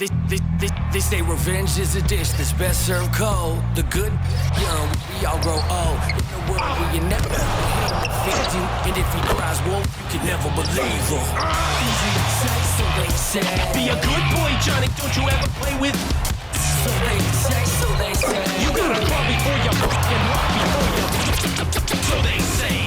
They say revenge is a dish that's best served cold. The good, young, we all grow old. In a world where you never fit you, and if he cries wolf, you can never believe him. Easy to say, so they say. Be a good boy, Johnny, don't you ever play with. So they say, so they say. You gotta crawl before you fucking walk before you. So they say.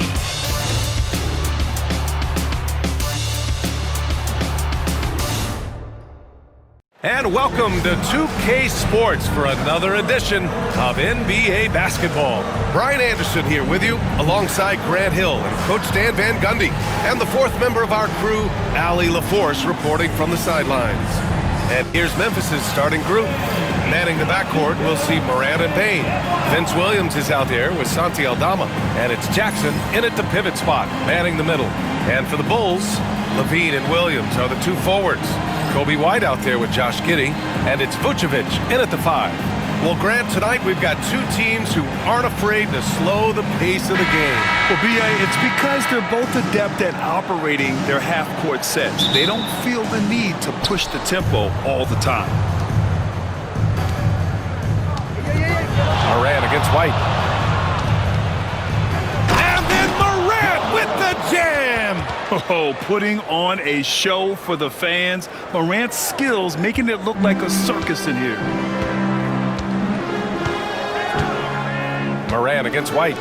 And welcome to 2K Sports for another edition of NBA basketball. Brian Anderson here with you, alongside Grant Hill and Coach Dan Van Gundy, and the fourth member of our crew, Allie LaForce, reporting from the sidelines. And here's Memphis' starting group. Manning the backcourt, we'll see Morant and Payne. Vince Williams is out there with Santi Aldama, and it's Jackson in at the pivot spot, manning the middle. And for the Bulls, Levine and Williams are the two forwards. Kobe White out there with Josh Giddey, and it's Vucevic in at the 5. Well, Grant, tonight we've got two teams who aren't afraid to slow the pace of the game. Well, B.A., it's because they're both adept at operating their half-court sets. They don't feel the need to push the tempo all the time. Morant against White. And then Morant with the jam! Oh, putting on a show for the fans. Morant's skills making it look like a circus in here. Morant against White.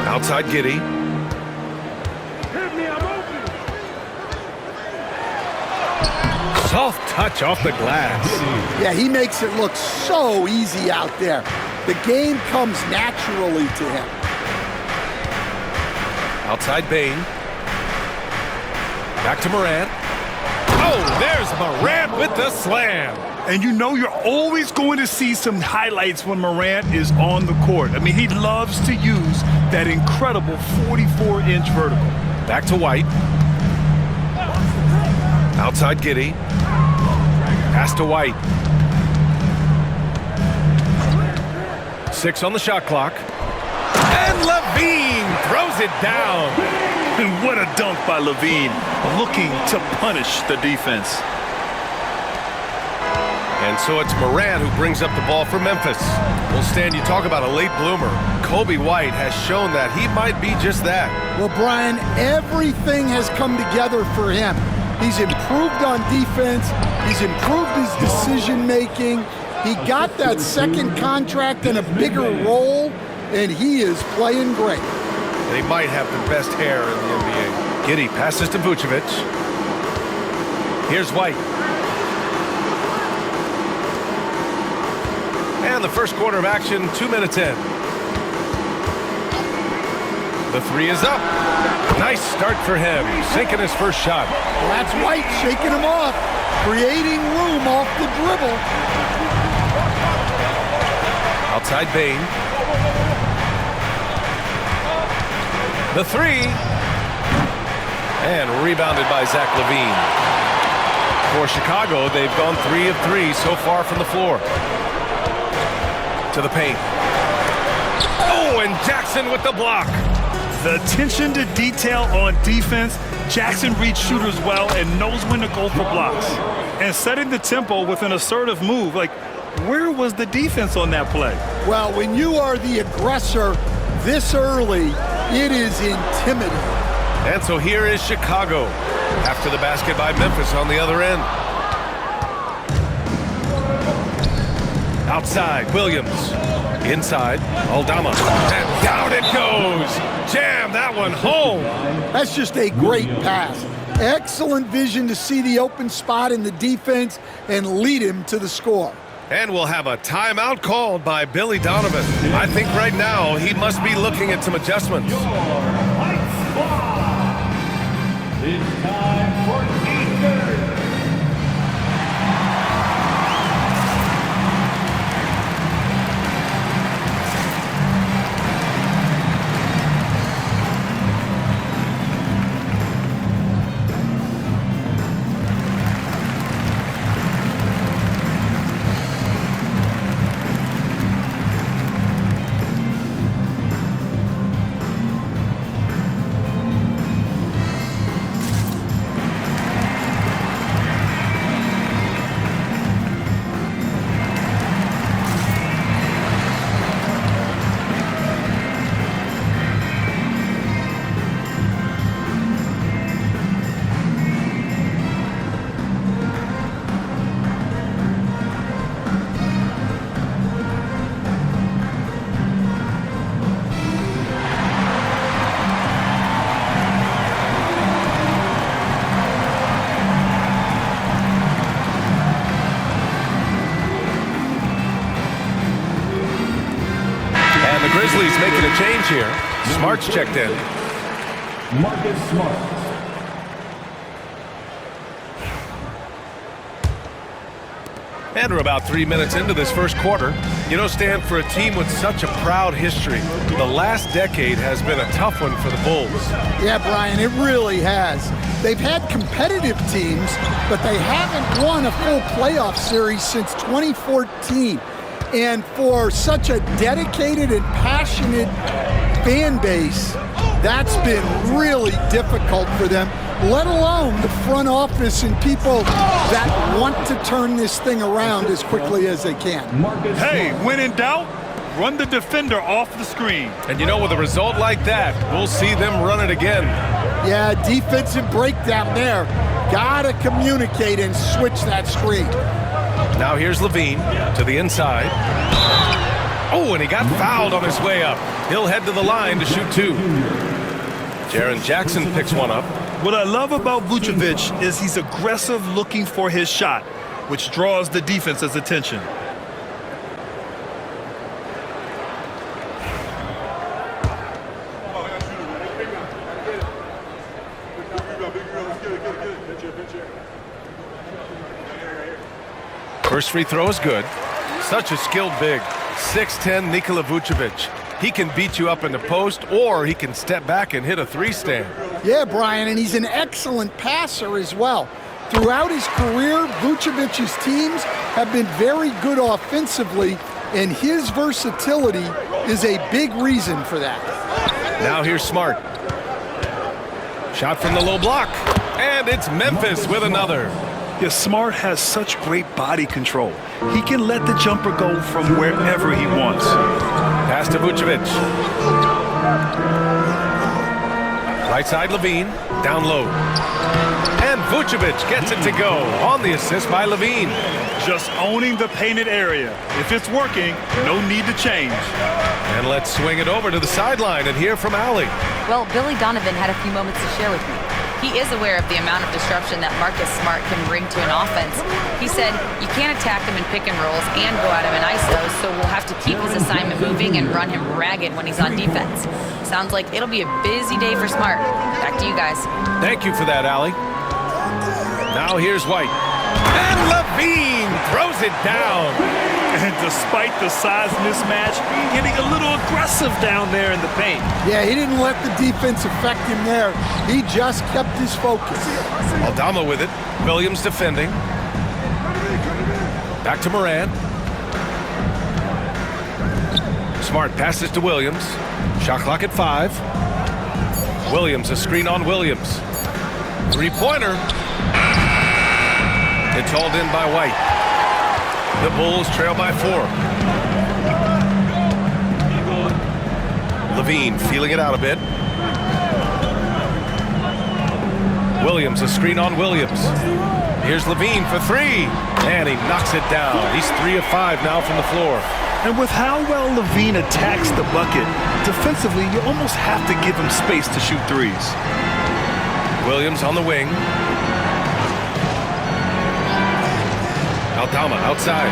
Outside Giddey. Soft touch off the glass. Yeah, he makes it look so easy out there. The game comes naturally to him. Outside Bane. Back to Morant. Oh, there's Morant with the slam. And you know you're always going to see some highlights when Morant is on the court. I mean, he loves to use that incredible 44-inch vertical. Back to White. Outside Giddey. Pass to White. 6 on the shot clock. And Levine throws it down. And what a dunk by Levine, looking to punish the defense. And so it's Morant who brings up the ball for Memphis. Well, Stan, you talk about a late bloomer. Kobe White has shown that he might be just that. Well, Brian, everything has come together for him. He's improved on defense. He's improved his decision-making. He got that second contract and a bigger role, and he is playing great. They might have the best hair in the NBA. Giddey passes to Vucevic. Here's White. And the first quarter of action, 2 minutes in. The 3 is up. Nice start for him, sinking his first shot. Well, that's White shaking him off, creating room off the dribble. Outside Bane. The 3. And rebounded by Zach LaVine. For Chicago, they've gone 3 of 3 so far from the floor. To the paint. Oh, and Jackson with the block. The attention to detail on defense. Jackson reads shooters well and knows when to go for blocks. And setting the tempo with an assertive move. Like, where was the defense on that play? Well, when you are the aggressor this early, it is intimidating. And so here is Chicago. After the basket by Memphis on the other end. Outside, Williams. Inside, Aldama. And down it goes. Jam that one home. That's just a great pass. Excellent vision to see the open spot in the defense and lead him to the score. And we'll have a timeout called by Billy Donovan. I think right now he must be looking at some adjustments. It's time for Eastern. change here. Smart's checked in. Marcus Smart. And we're about 3 minutes into this first quarter. You know, Stan, for a team with such a proud history, the last decade has been a tough one for the Bulls. Yeah, Brian, it really has. They've had competitive teams, but they haven't won a full playoff series since 2014. And for such a dedicated and passionate fan base, that's been really difficult for them, let alone the front office and people that want to turn this thing around as quickly as they can. Hey, when in doubt, run the defender off the screen. And you know, with a result like that, we'll see them run it again. Yeah, defensive breakdown there. Gotta communicate and switch that screen. Now here's Levine to the inside. Oh, and he got fouled on his way up. He'll head to the line to shoot two. Jaren Jackson picks one up. What I love about Vucevic is he's aggressive looking for his shot, which draws the defense's attention. First free throw is good. Such a skilled big. 6'10" Nikola Vucevic. He can beat you up in the post, or he can step back and hit a three-stand. Yeah, Brian, and he's an excellent passer as well. Throughout his career, Vucevic's teams have been very good offensively, and his versatility is a big reason for that. Now here's Smart. Shot from the low block, and it's Memphis with another. Yeah, Smart has such great body control. He can let the jumper go from wherever he wants. Pass to Vucevic. Right side Levine, down low. And Vucevic gets it to go on the assist by Levine. Just owning the painted area. If it's working, no need to change. And let's swing it over to the sideline and hear from Allie. Well, Billy Donovan had a few moments to share with me. He is aware of the amount of disruption that Marcus Smart can bring to an offense. He said, you can't attack him in pick and rolls and go at him in ISO, so we'll have to keep his assignment moving and run him ragged when he's on defense. Sounds like it'll be a busy day for Smart. Back to you guys. Thank you for that, Allie. Now here's White. And Levine throws it down. And despite the size mismatch, getting a little aggressive down there in the paint. Yeah, he didn't let the defense affect him there. He just kept his focus. Aldama with it. Williams defending. Back to Moran. Smart passes to Williams. Shot clock at 5. Williams, a screen on Williams. Three-pointer. It's hauled in by White. The Bulls trail by 4. Levine feeling it out a bit. Williams, a screen on Williams. Here's Levine for 3. And he knocks it down. He's 3 of 5 now from the floor. And with how well Levine attacks the bucket, defensively, you almost have to give him space to shoot threes. Williams on the wing. Aldama outside.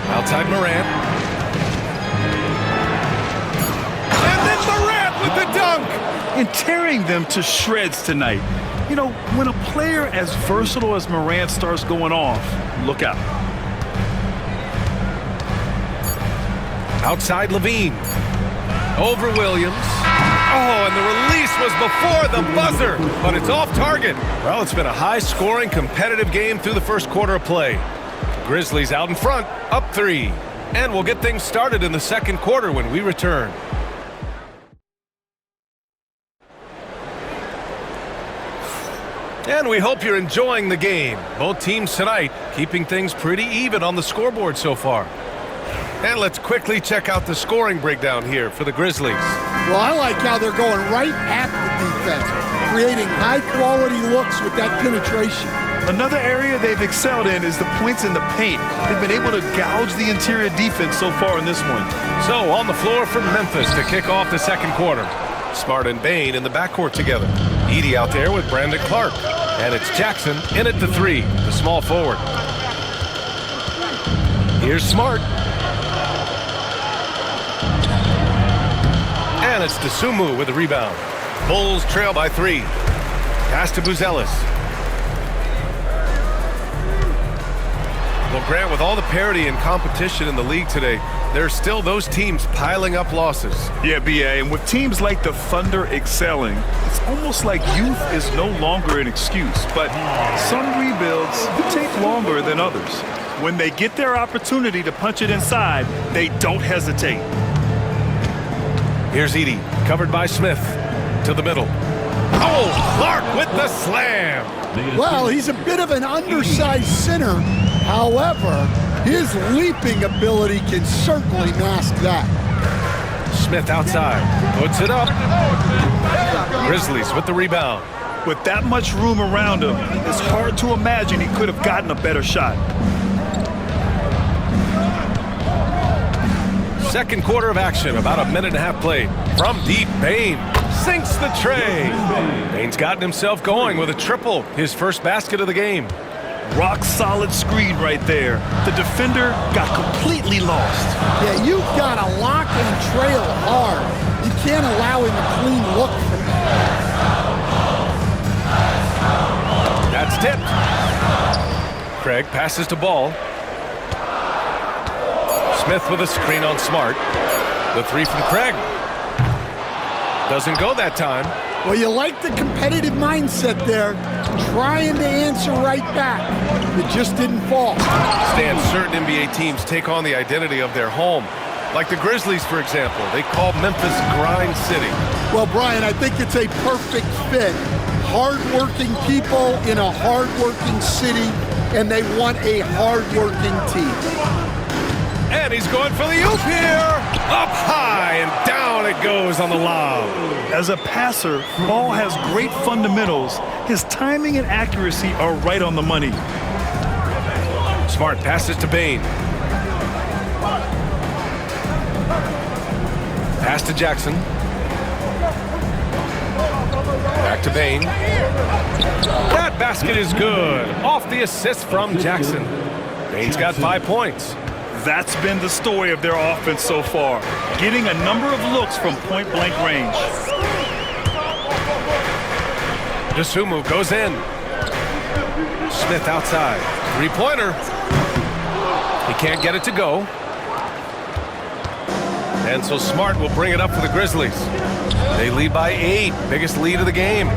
Outside Morant. And then Morant with the dunk! And tearing them to shreds tonight. You know, when a player as versatile as Morant starts going off, look out. Outside Levine. Over Williams. Oh, and the release was before the buzzer, but it's off target. Well, it's been a high-scoring, competitive game through the first quarter of play. Grizzlies out in front, up 3. And we'll get things started in the second quarter when we return. And we hope you're enjoying the game. Both teams tonight keeping things pretty even on the scoreboard so far. And let's quickly check out the scoring breakdown here for the Grizzlies. Well, I like how they're going right at the defense, creating high-quality looks with that penetration. Another area they've excelled in is the points in the paint. They've been able to gouge the interior defense so far in this one. So on the floor for Memphis to kick off the second quarter. Smart and Bain in the backcourt together. Edey out there with Brandon Clark. And it's Jackson in at the 3, the small forward. Here's Smart. And it's DeSumo with the rebound. Bulls trail by 3. Pass to Buzelis. Well, Grant, with all the parity and competition in the league today, there are still those teams piling up losses. Yeah, B.A., and with teams like the Thunder excelling, it's almost like youth is no longer an excuse. But some rebuilds take longer than others. When they get their opportunity to punch it inside, they don't hesitate. Here's Edey, covered by Smith, to the middle. Oh, Clark with the slam. Well, he's a bit of an undersized center. However, his leaping ability can certainly mask that. Smith outside, puts it up. Grizzlies with the rebound. With that much room around him, it's hard to imagine he could have gotten a better shot. Second quarter of action, about a minute and a half played. From deep, Bane sinks the tray. Bane's gotten himself going with a triple, his first basket of the game. Rock solid screen right there. The defender got completely lost. Yeah, you've got to lock and trail hard. You can't allow him a clean look from that. That's tipped. Craig passes to Ball. Smith with a screen on Smart. The 3 from Craig. Doesn't go that time. Well, you like the competitive mindset there, trying to answer right back. It just didn't fall. Stan, certain NBA teams take on the identity of their home. Like the Grizzlies, for example. They call Memphis Grind City. Well, Brian, I think it's a perfect fit. Hard-working people in a hard-working city, and they want a hard-working team. And he's going for the oop here. Up high and down it goes on the lob. As a passer, Ball has great fundamentals. His timing and accuracy are right on the money. Smart passes to Bane. Pass to Jackson. Back to Bane. That basket is good. Off the assist from Jackson. Bane's got 5 points. That's been the story of their offense so far, getting a number of looks from point-blank range. DeSumo goes in. Smith outside. 3-pointer. He can't get it to go. And so Smart will bring it up for the Grizzlies. They lead by 8. Biggest lead of the game.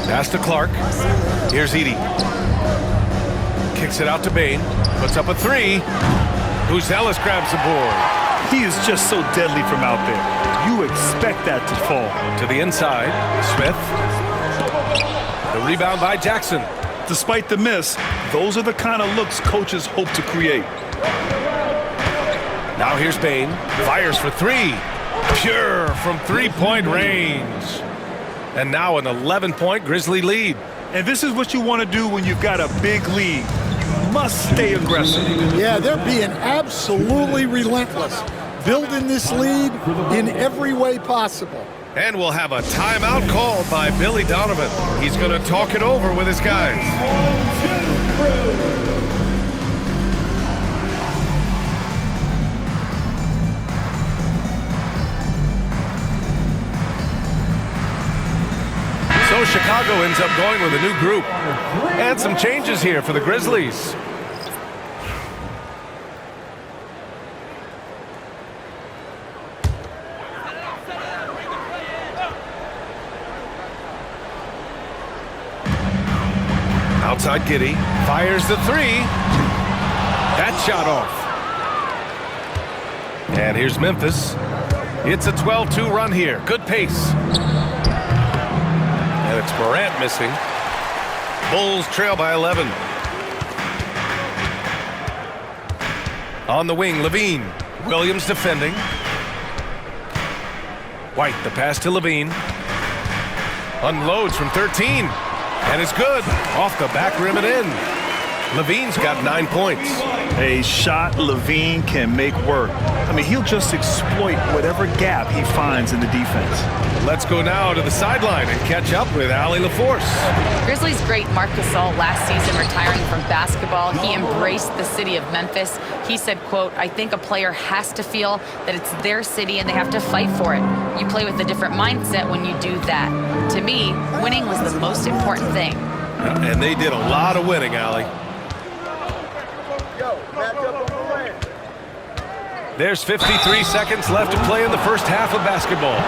Pass to Clark. Here's Edey. Kicks it out to Bane. Puts up a 3. Buzelis grabs the board. He is just so deadly from out there. You expect that to fall. To the inside. Smith. The rebound by Jackson. Despite the miss, those are the kind of looks coaches hope to create. Now here's Bane. Fires for 3. Pure from 3-point range. And now an 11-point Grizzly lead. And this is what you want to do when you've got a big lead. You must stay aggressive. Yeah, they're being absolutely relentless, building this lead in every way possible. And we'll have a timeout called by Billy Donovan. He's going to talk it over with his guys. So Chicago ends up going with a new group. And some changes here for the Grizzlies. Outside Giddey. Fires the 3. That shot off. And here's Memphis. It's a 12-2 run here. Good pace. And it's Morant missing. Bulls trail by 11. On the wing, Levine. Williams defending. White, the pass to Levine. Unloads from 13. And it's good. Off the back rim and in. LaVine's got 9 points. A shot LaVine can make work. I mean, he'll just exploit whatever gap he finds in the defense. Let's go now to the sideline and catch up with Allie LaForce. Grizzlies great Marc Gasol last season retiring from basketball. He embraced the city of Memphis. He said, quote, "I think a player has to feel that it's their city and they have to fight for it. You play with a different mindset when you do that. To me, winning was the most important thing." And they did a lot of winning, Allie. There's 53 seconds left to play in the first half of basketball.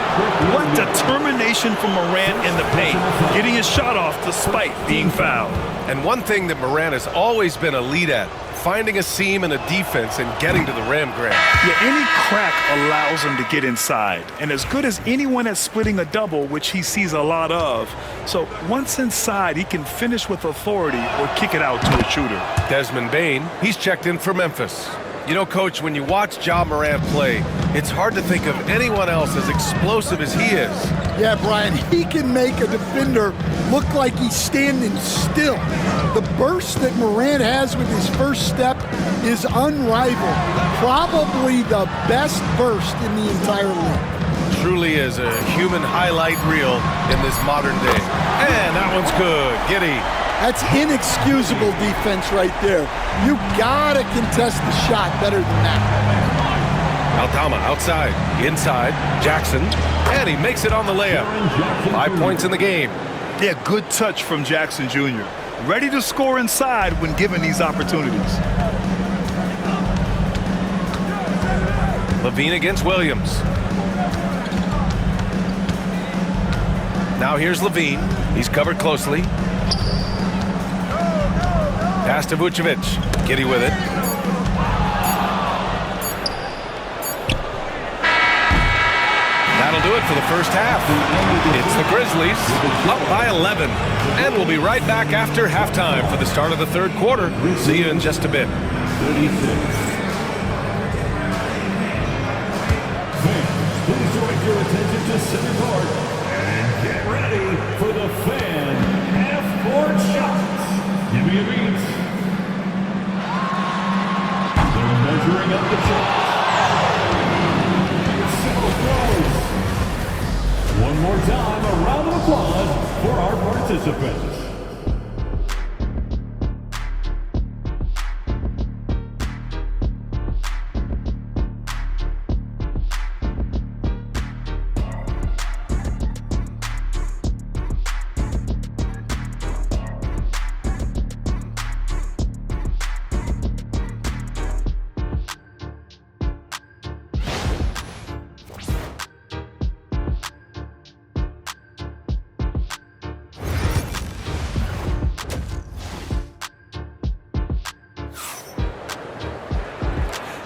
What determination from Morant in the paint, getting his shot off despite being fouled. And one thing that Morant has always been elite at, finding a seam in a defense and getting to the rim, Grant. Yeah, any crack allows him to get inside. And as good as anyone at splitting a double, which he sees a lot of. So once inside, he can finish with authority or kick it out to a shooter. Desmond Bane, he's checked in for Memphis. You know, Coach, when you watch Ja Morant play, it's hard to think of anyone else as explosive as he is. Yeah, Brian, he can make a defender look like he's standing still. The burst that Morant has with his first step is unrivaled. Probably the best burst in the entire league. Truly is a human highlight reel in this modern day. And that one's good. Giddy. That's inexcusable defense right there. You gotta contest the shot better than that. Altama outside, inside, Jackson, and he makes it on the layup. 5 points in the game. Yeah, good touch from Jackson Jr. Ready to score inside when given these opportunities. LaVine against Williams. Now here's LaVine. He's covered closely. Pass to Vucevic. Giddy with it. That'll do it for the first half. It's the Grizzlies up by 11. And we'll be right back after halftime for the start of the third quarter. See you in just a bit. Please direct your attention to center court and get ready for the fan half-court shots. Give me a beat. They're measuring up the shots. So close. One more time, a round of applause for our participants.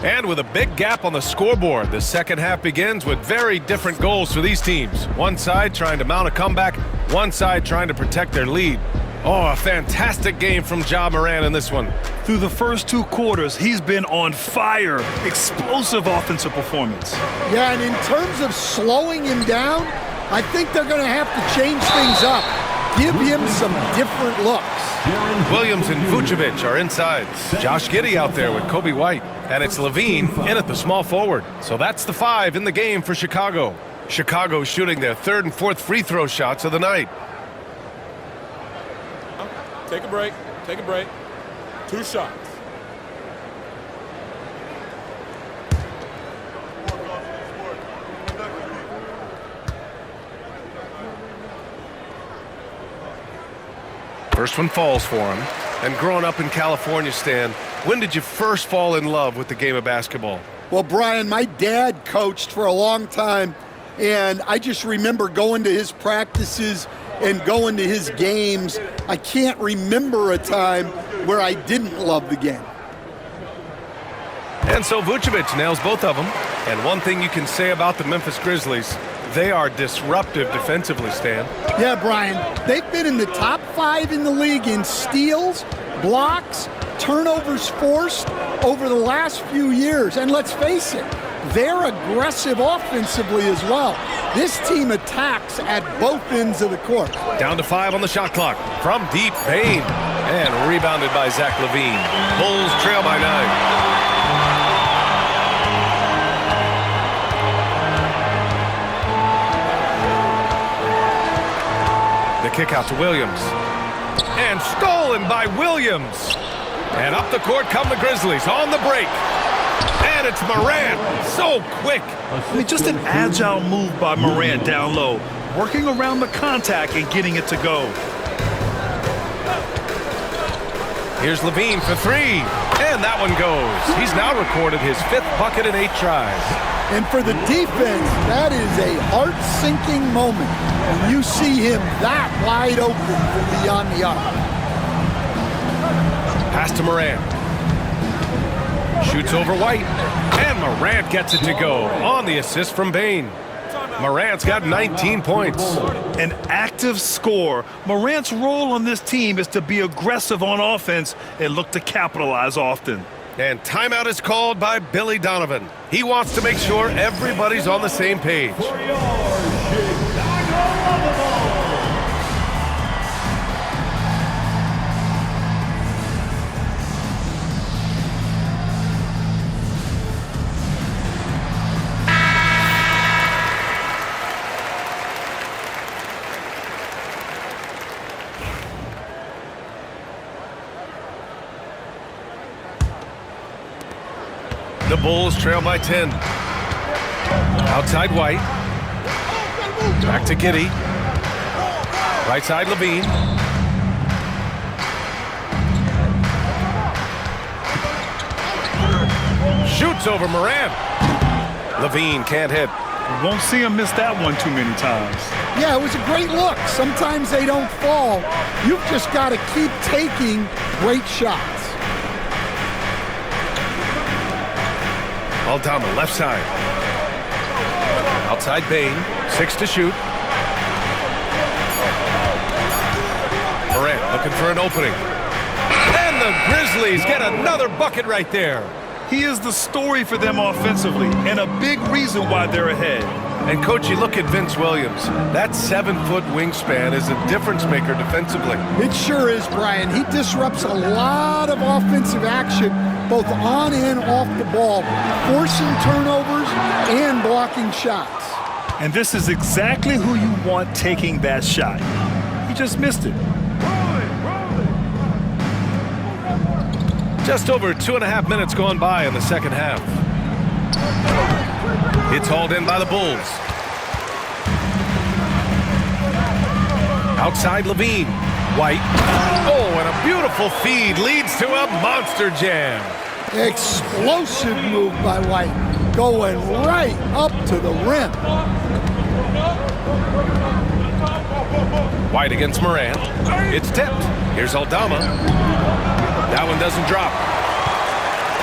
And with a big gap on the scoreboard, the second half begins with very different goals for these teams. One side trying to mount a comeback, one side trying to protect their lead. Oh, a fantastic game from Ja Morant in this one. Through the first 2 quarters, he's been on fire. Explosive offensive performance. Yeah, and in terms of slowing him down, I think they're going to have to change things up. Give him some different looks. Williams and Vucevic are inside. Josh Giddey out there with Kobe White. And it's LaVine in at the small forward. So that's the 5 in the game for Chicago. Chicago shooting their 3rd and 4th free throw shots of the night. Take a break. Take a break. 2 shots. First one falls for him. And growing up in California, Stan, when did you first fall in love with the game of basketball? Well, Brian, my dad coached for a long time, and I just remember going to his practices and going to his games. I can't remember a time where I didn't love the game. And so Vucevic nails both of them. And one thing you can say about the Memphis Grizzlies, they are disruptive defensively, Stan. Yeah, Brian, they've been in the top 5 in the league in steals, blocks, turnovers forced over the last few years. And let's face it, they're aggressive offensively as well. This team attacks at both ends of the court. Down to 5 on the shot clock. From deep, Bane. And rebounded by Zach LaVine. Bulls trail by 9. The kick out to Williams. And stolen by Williams. And up the court come the Grizzlies on the break. And it's Morant. So quick. I mean, just an agile move by Morant down low. Working around the contact and getting it to go. Here's LaVine for 3. And that one goes. He's now recorded his 5th bucket in 8 tries. And for the defense, that is a heart-sinking moment when you see him that wide open from beyond the arc. Pass to Morant. Shoots over White. And Morant gets it to go on the assist from Bane. Morant's got 19 points. An active scorer. Morant's role on this team is to be aggressive on offense and look to capitalize often. And timeout is called by Billy Donovan. He wants to make sure everybody's on the same page. The Bulls trail by 10. Outside White. Back to Giddey. Right side LaVine. Shoots over Morant. LaVine can't hit. You won't see him miss that one too many times. Yeah, it was a great look. Sometimes they don't fall. You've just got to keep taking great shots. All down the left side. Outside Bane. 6 to shoot. Morant looking for an opening. And the Grizzlies get another bucket right there. He is the story for them offensively and a big reason why they're ahead. And, Coach, you look at Vince Williams. That 7-foot wingspan is a difference maker defensively. It sure is, Brian. He disrupts a lot of offensive action, both on and off the ball, forcing turnovers and blocking shots. And this is exactly who you want taking that shot. He just missed it. Just over 2.5 minutes gone by in the second half. It's hauled in by the Bulls. Outside LaVine. White. Oh, and a beautiful feed leads to a monster jam. Explosive move by White, going right up to the rim. White against Morant. It's tipped. Here's Aldama. That one doesn't drop.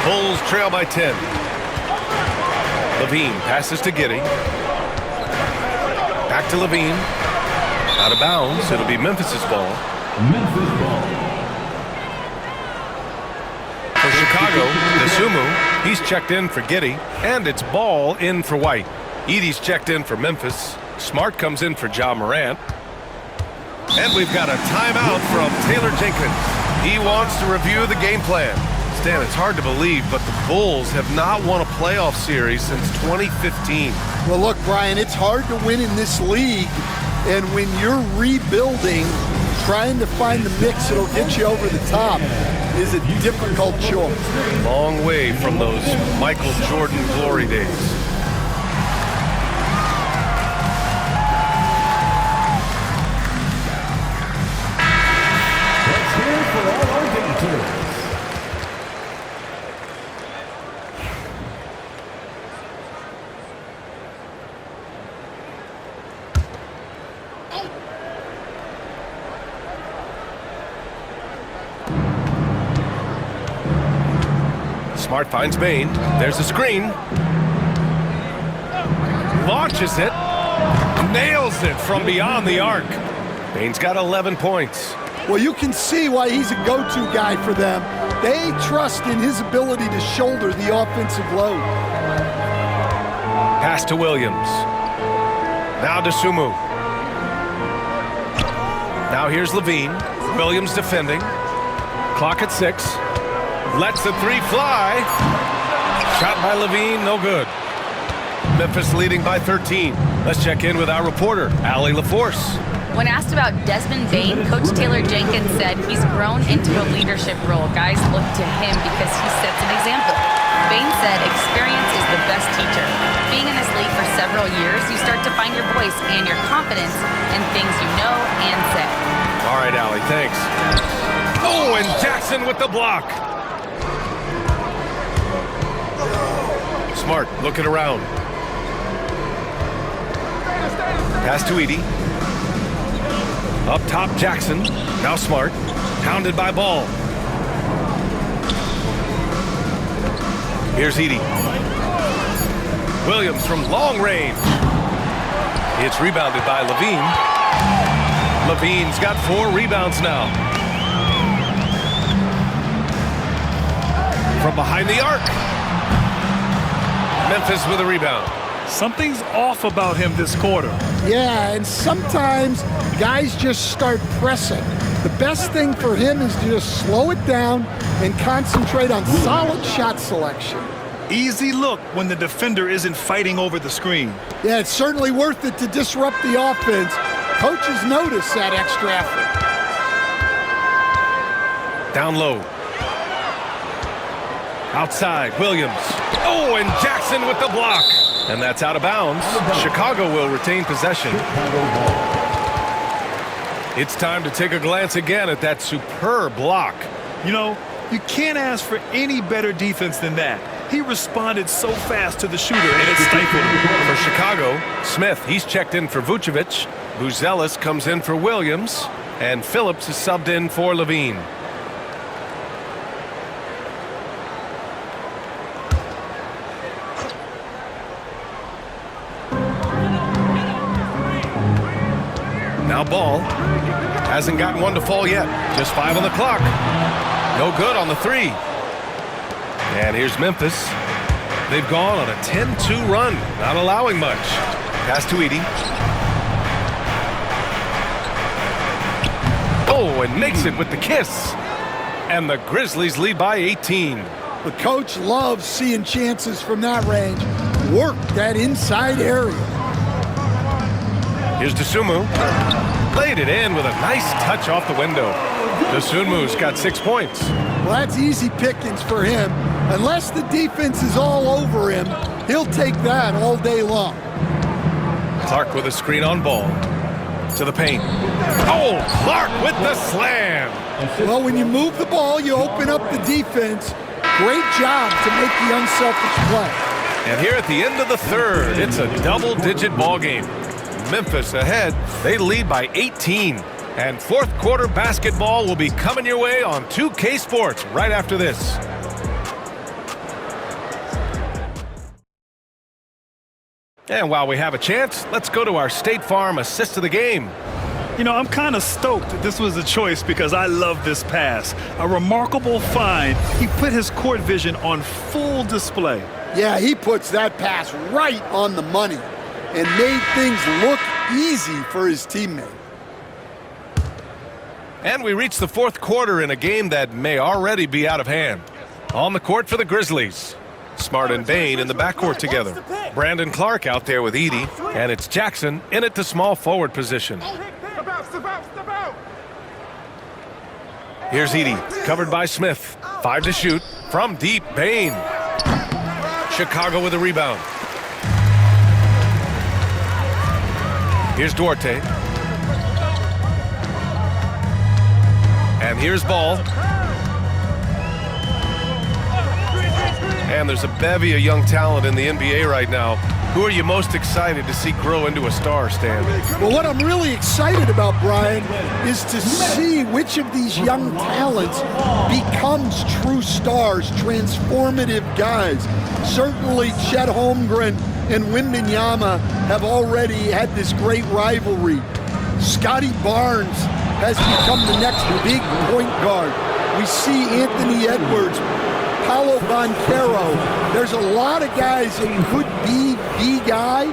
Bulls trail by 10. LaVine passes to Giddey. Back to LaVine. Out of bounds. It'll be Memphis's ball. Memphis ball. For Chicago, Desumu, he's checked in for Giddey. And it's ball in for White. Edey's checked in for Memphis. Smart comes in for Ja Morant. And we've got a timeout from Taylor Jenkins. He wants to review the game plan. Stan, it's hard to believe, but the Bulls have not won a playoff series since 2015. Well, look, Brian, it's hard to win in this league. And when you're rebuilding, trying to find the mix that'll get you over the top is a difficult choice. Long way from those Michael Jordan glory days. Let's hear it for all our visitors. Smart finds Bane. There's a screen. Launches it. Nails it from beyond the arc. Bane's got 11 points. Well, you can see why he's a go-to guy for them. They trust in his ability to shoulder the offensive load. Pass to Williams. Now to Sumu. Now here's LaVine. Williams defending. Clock at 6. Lets the three fly. Shot by Levine, no good. Memphis leading by 13. Let's check in with our reporter, Allie LaForce. When asked about Desmond Bane, Coach Taylor Jenkins said he's grown into a leadership role. Guys look to him because he sets an example. Bane said experience is the best teacher. Being in this league for several years, you start to find your voice and your confidence in things you know and say. All right, Allie, thanks. Oh, and Jackson with the block. Smart looking around. Pass to Edey. Up top, Jackson. Now Smart. Hounded by Ball. Here's Edey. Williams from long range. It's rebounded by Levine. Levine's got 4 rebounds now. From behind the arc. Memphis with a rebound. Something's off about him this quarter. Yeah, and sometimes guys just start pressing. The best thing for him is to just slow it down and concentrate on solid shot selection. Easy look when the defender isn't fighting over the screen. Yeah, it's certainly worth it to disrupt the offense. Coaches notice that extra effort. Down low. Outside, Williams. Oh, and Jackson with the block. And that's out of bounds. Chicago will retain possession. It's time to take a glance again at that superb block. You know, you can't ask for any better defense than that. He responded so fast to the shooter, and it stifled him. For Chicago, Smith, he's checked in for Vucevic. Buzelis comes in for Williams. And Phillips is subbed in for Levine. Now Ball hasn't gotten one to fall yet. Just 5 on the clock. No good on the 3. And here's Memphis. They've gone on a 10-2 run, not allowing much. Pass to Edey. Oh, and makes it with the kiss. And the Grizzlies lead by 18. The coach loves seeing chances from that range. Work that inside area. Here's Dosunmu. Played it in with a nice touch off the window. Dosunmu's got 6 points. Well, that's easy pickings for him. Unless the defense is all over him, he'll take that all day long. Clark with a screen on Ball. To the paint. Oh, Clark with the slam. Well, when you move the ball, you open up the defense. Great job to make the unselfish play. And here at the end of the 3rd, it's a double-digit ball game. Memphis ahead. They lead by 18. And 4th quarter basketball will be coming your way on 2K Sports right after this. And while we have a chance, let's go to our State Farm assist of the game. You know, I'm kind of stoked this was a choice because I love this pass. A remarkable find. He put his court vision on full display. Yeah, he puts that pass right on the money and made things look easy for his teammate. And we reach the 4th quarter in a game that may already be out of hand. On the court for the Grizzlies. Smart and Bane in the backcourt together. Brandon Clark out there with Edey. And it's Jackson in at the small forward position. Here's Edey, covered by Smith. 5 to shoot. From deep, Bane. Chicago with a rebound. Here's Duarte. And here's Ball. And there's a bevy of young talent in the NBA right now. Who are you most excited to see grow into a star, Stan? Well, what I'm really excited about, Brian, is to see which of these young talents becomes true stars, transformative guys. Certainly, Chet Holmgren and Wembanyama have already had this great rivalry. Scotty Barnes has become the next big point guard. We see Anthony Edwards, Paolo Banchero. There's a lot of guys that could be the guy,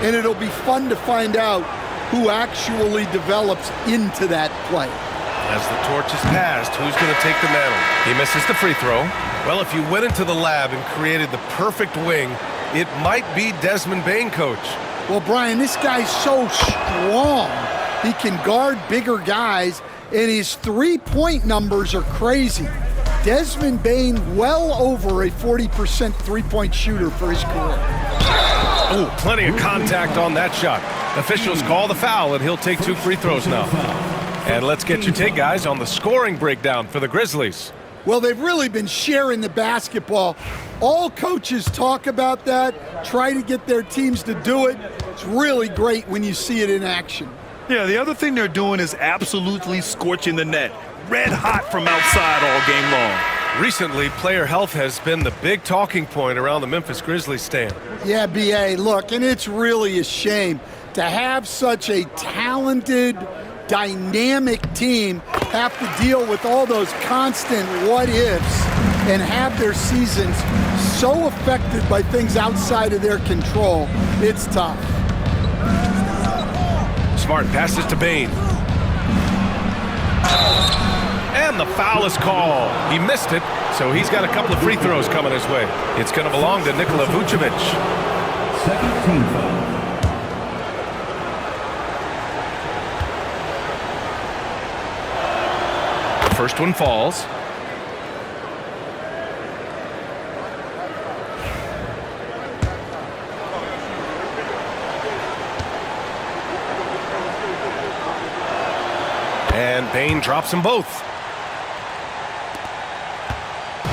and it'll be fun to find out who actually develops into that play. As the torch is passed, who's going to take the mantle? He misses the free throw. Well, if you went into the lab and created the perfect wing, it might be Desmond Bane, coach. Well, Brian, this guy's so strong. He can guard bigger guys, and his three-point numbers are crazy. Desmond Bane well over a 40% three-point shooter for his career. Oh, plenty of contact on that shot. Officials call the foul, and he'll take 2 free throws now. And let's get your take, guys, on the scoring breakdown for the Grizzlies. Well, they've really been sharing the basketball. All coaches talk about that, try to get their teams to do it. It's really great when you see it in action. Yeah, the other thing they're doing is absolutely scorching the net. Red hot from outside all game long. Recently, player health has been the big talking point around the Memphis Grizzlies stand. Yeah, B.A., look, and it's really a shame to have such a talented, dynamic team have to deal with all those constant what-ifs and have their seasons so affected by things outside of their control. It's tough. Smart passes to Bane. And the foul is called. He missed it, so he's got a couple of free throws coming his way. It's going to belong to Nikola Vucevic. Second team foul. First one falls. And Bane drops them both.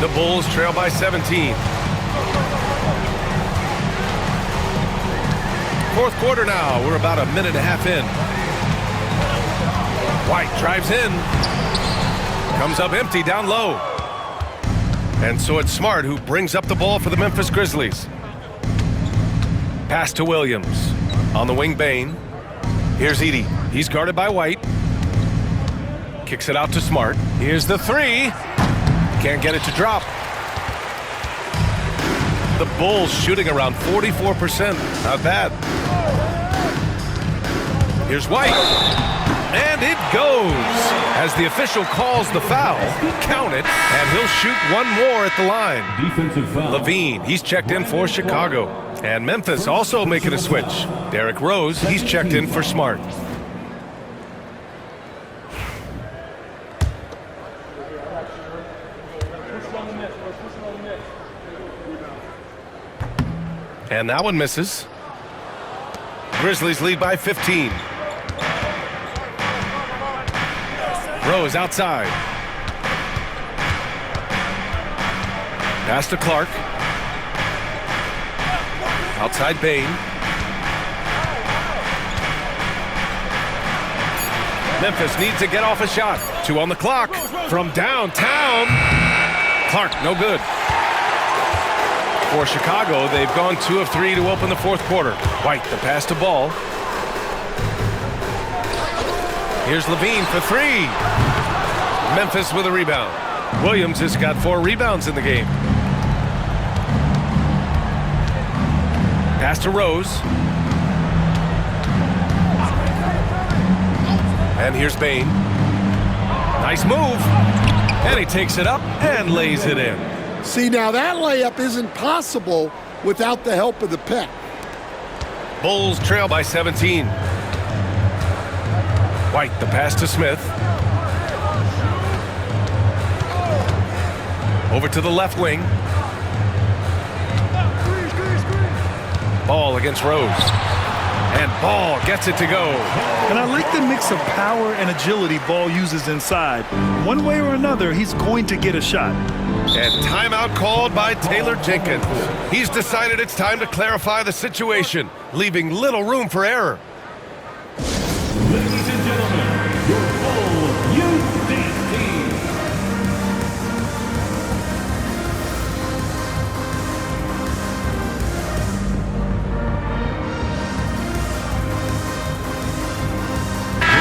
The Bulls trail by 17. Fourth quarter now. We're about a minute and a half in. White drives in. Comes up empty down low. And so it's Smart who brings up the ball for the Memphis Grizzlies. Pass to Williams. On the wing, Bane. Here's Edey. He's guarded by White. Kicks it out to Smart. Here's the three. Can't get it to drop. The Bulls shooting around 44%. Not bad. Here's White. And it goes. As the official calls the foul, count it, and he'll shoot one more at the line. Defensive foul. Levine, he's checked in for Chicago. And Memphis also making a switch. Derrick Rose, he's checked in for Smart. And that one misses. Grizzlies lead by 15. Rose outside. Pass to Clark. Outside Bane. Memphis needs to get off a shot. 2 on the clock. From downtown. Clark, no good. For Chicago, they've gone 2 of 3 to open the fourth quarter. White, the pass to Ball. Here's Levine for 3. Memphis with a rebound. Williams has got 4 rebounds in the game. Pass to Rose. And here's Bane. Nice move. And he takes it up and lays it in. See, now that layup isn't possible without the help of the pick. Bulls trail by 17. White, the pass to Smith. Over to the left wing. Ball against Rose. And Ball gets it to go. And I like the mix of power and agility Ball uses inside. One way or another, he's going to get a shot. And timeout called by Taylor Jenkins. He's decided it's time to clarify the situation, leaving little room for error. Ladies and gentlemen, your full youth dance team.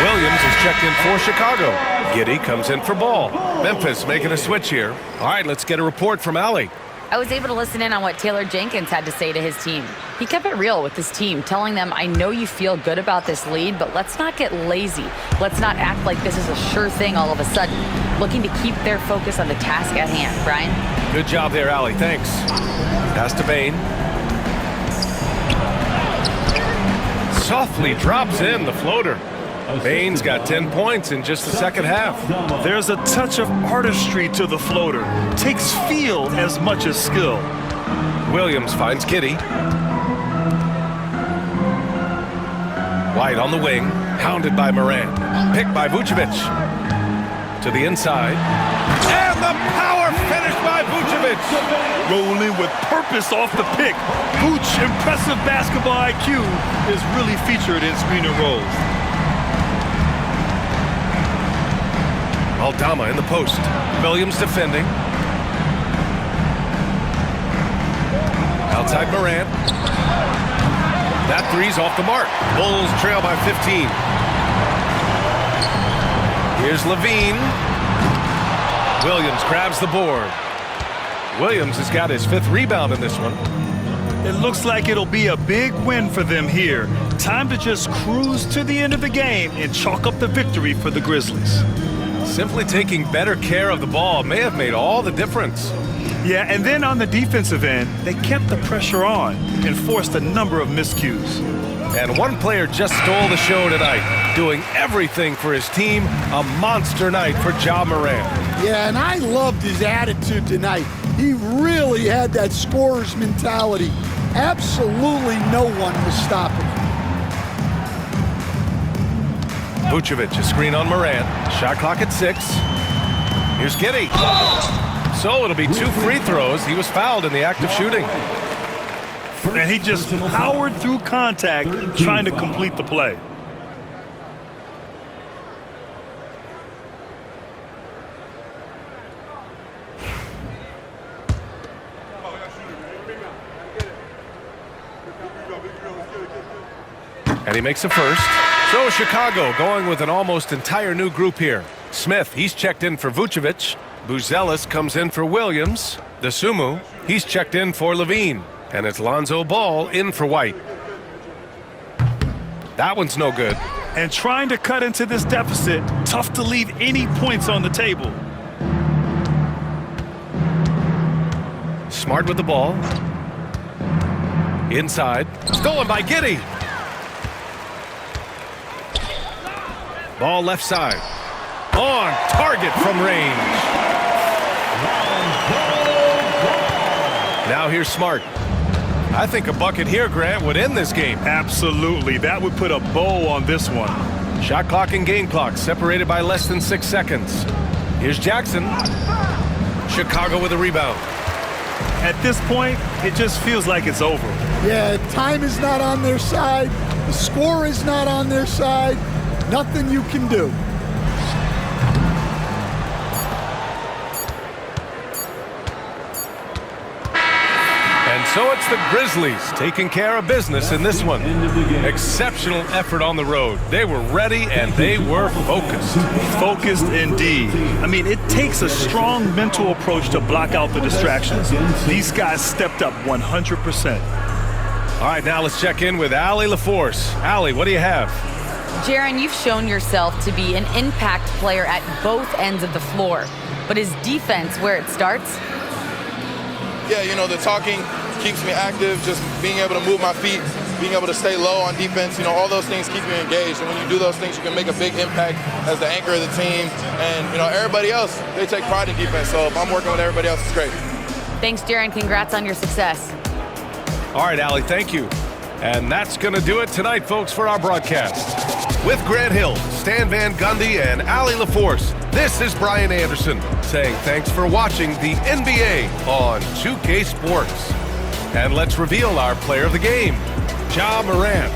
Williams is checked in for Chicago. Giddey comes in for Ball. Memphis making a switch here. All right, let's get a report from Allie. I was able to listen in on what Taylor Jenkins had to say to his team. He kept it real with his team, telling them, I know you feel good about this lead, but let's not get lazy. Let's not act like this is a sure thing all of a sudden. Looking to keep their focus on the task at hand. Brian? Good job there, Allie. Thanks. Pass to Bain. Softly drops in the floater. Bain's got 10 points in just the second half. There's a touch of artistry to the floater. Takes feel as much as skill. Williams finds Kitty. White on the wing, hounded by Morant. Picked by Vucevic. To the inside. And the power finish by Vucevic. Rolling with purpose off the pick. Vooch, impressive basketball IQ, is really featured in screen and rolls. Aldama in the post. Williams defending. Outside Morant. That three's off the mark. Bulls trail by 15. Here's Levine. Williams grabs the board. Williams has got his 5th rebound in this one. It looks like it'll be a big win for them here. Time to just cruise to the end of the game and chalk up the victory for the Grizzlies. Simply taking better care of the ball may have made all the difference. Yeah, and then on the defensive end, they kept the pressure on and forced a number of miscues. And one player just stole the show tonight, doing everything for his team. A monster night for Ja Morant. Yeah, and I loved his attitude tonight. He really had that scorer's mentality. Absolutely no one was stopping him. Vucevic, a screen on Morant. Shot clock at 6. Here's Giddey. So it'll be 2 free throws. He was fouled in the act of shooting. And he just powered through contact, trying to complete the play. And he makes a first. So Chicago going with an almost entire new group here. Smith, he's checked in for Vucevic. Buzelis comes in for Williams. The Sumu, he's checked in for Levine. And it's Lonzo Ball in for White. That one's no good. And trying to cut into this deficit, tough to leave any points on the table. Smart with the ball. Inside. Stolen by Giddey. Ball left side. On target from range. Now here's Smart. I think a bucket here, Grant, would end this game. Absolutely. That would put a bow on this one. Shot clock and game clock separated by less than 6 seconds. Here's Jackson. Chicago with a rebound. At this point, it just feels like it's over. Yeah, time is not on their side. The score is not on their side. Nothing you can do. And so it's the Grizzlies taking care of business in this one. Exceptional effort on the road. They were ready and they were focused. Focused indeed. I mean, it takes a strong mental approach to block out the distractions. These guys stepped up 100%. All right, now let's check in with Allie LaForce. Allie, what do you have? Jaron, you've shown yourself to be an impact player at both ends of the floor. But is defense where it starts? Yeah, you know, the talking keeps me active, just being able to move my feet, being able to stay low on defense, you know, all those things keep you engaged. And when you do those things, you can make a big impact as the anchor of the team. And, you know, everybody else, they take pride in defense. So if I'm working with everybody else, it's great. Thanks, Jaron. Congrats on your success. All right, Allie, thank you. And that's going to do it tonight, folks, for our broadcast. With Grant Hill, Stan Van Gundy, and Allie LaForce, this is Brian Anderson saying thanks for watching the NBA on 2K Sports. And let's reveal our player of the game, Ja Morant.